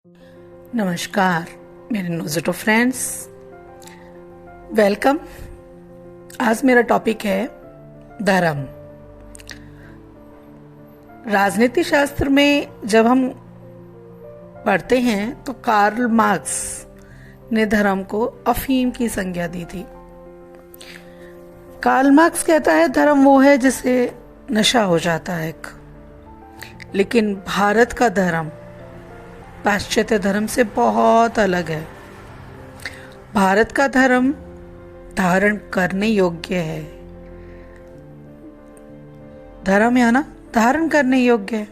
नमस्कार मेरे नोज़ेटो friends, welcome. आज मेरा टॉपिक है धर्म। राजनीति शास्त्र में जब हम पढ़ते हैं तो कार्ल मार्क्स ने धर्म को अफीम की संज्ञा दी थी। कार्ल मार्क्स कहता है धर्म वो है जिसे नशा हो जाता है, लेकिन भारत का धर्म पाश्चात्य धर्म से बहुत अलग है। भारत का धर्म धारण करने योग्य है। धर्म है ना, धारण करने योग्य है।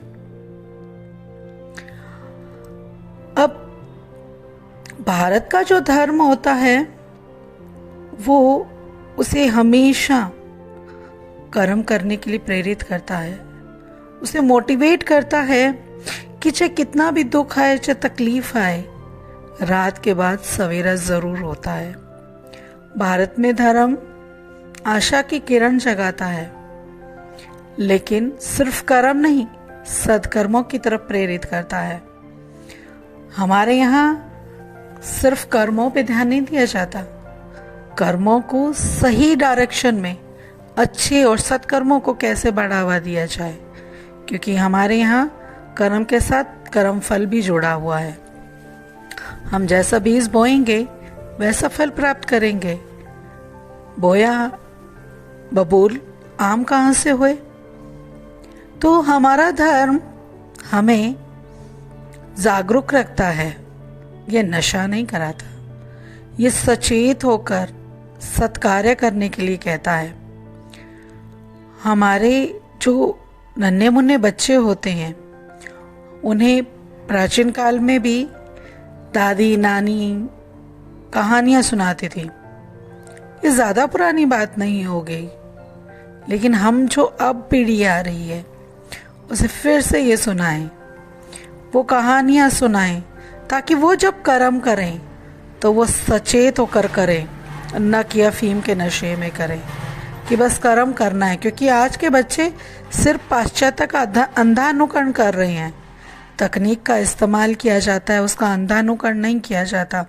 अब भारत का जो धर्म होता है वो उसे हमेशा कर्म करने के लिए प्रेरित करता है, उसे मोटिवेट करता है कि चाहे कितना भी दुख आए, चाहे तकलीफ आए, रात के बाद सवेरा जरूर होता है। भारत में धर्म आशा की किरण जगाता है, लेकिन सिर्फ कर्म नहीं, सद्कर्मों की तरफ प्रेरित करता है। हमारे यहाँ सिर्फ कर्मों पे ध्यान नहीं दिया जाता, कर्मों को सही डायरेक्शन में, अच्छे और सत्कर्मों को कैसे बढ़ावा दिया जाए, क्योंकि हमारे यहाँ कर्म के साथ कर्म फल भी जुड़ा हुआ है। हम जैसा बीज बोएंगे वैसा फल प्राप्त करेंगे। बोया बबूल, आम कहाँ से हुए? तो हमारा धर्म हमें जागरूक रखता है, ये नशा नहीं कराता, ये सचेत होकर सत्कार्य करने के लिए कहता है। हमारे जो नन्हे मुन्ने बच्चे होते हैं उन्हें प्राचीन काल में भी दादी नानी कहानियां सुनाती थी। ये ज्यादा पुरानी बात नहीं हो गई, लेकिन हम जो अब पीढ़ी आ रही है उसे फिर से ये सुनाएं, वो कहानियां सुनाएं, ताकि वो जब कर्म करें तो वो सचेत होकर करें, न कि अफीम के नशे में करें कि बस कर्म करना है। क्योंकि आज के बच्चे सिर्फ पाश्चात्य का अंधा अनुकरण कर रहे हैं। तकनीक का इस्तेमाल किया जाता है, उसका अंधा अनुकरण नहीं किया जाता।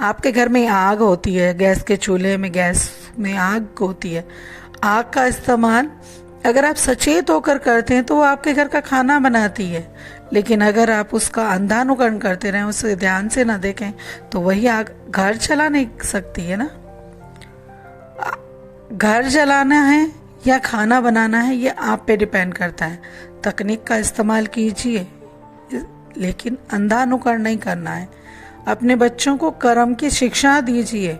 आपके घर में आग होती है, गैस के चूल्हे में गैस में आग होती है। आग का इस्तेमाल अगर आप सचेत होकर करते हैं तो वो आपके घर का खाना बनाती है, लेकिन अगर आप उसका अंधा अनुकरण करते रहें, उसे ध्यान से ना देखें, तो वही आग घर चला नहीं सकती है ना। घर जलाना है या खाना बनाना है, ये आप पे डिपेंड करता है। तकनीक का इस्तेमाल कीजिए, लेकिन अंधा अनुकरण नहीं करना है। अपने बच्चों को कर्म की शिक्षा दीजिए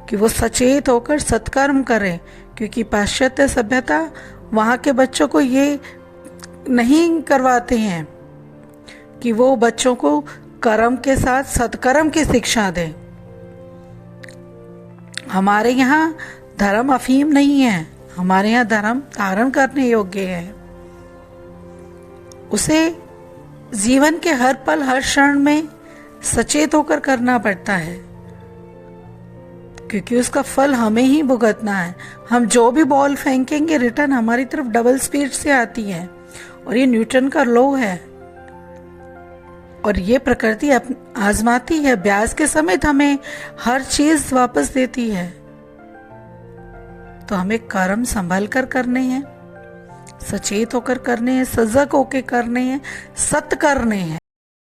कि वो सचेत होकर सत्कर्म करें, क्योंकि पाश्चात्य सभ्यता वहाँ के बच्चों को ये नहीं करवाते हैं कि वो बच्चों को कर्म के साथ सत्कर्म की शिक्षा दें। हमारे यहाँ धर्म अफीम नहीं है, हमारे यहाँ धर्म धारण करने योग्य है। उसे जीवन के हर पल हर क्षण में सचेत होकर करना पड़ता है, क्योंकि उसका फल हमें ही भुगतना है। हम जो भी बॉल फेंकेंगे रिटर्न हमारी तरफ डबल स्पीड से आती है, और ये न्यूटन का लॉ है, और ये प्रकृति आजमाती है। ब्याज के समेत हमें हर चीज वापस देती है। तो हमें कर्म संभल कर करने हैं, सचेत होकर करने हैं, सजग होकर करने हैं, सत्य करने हैं।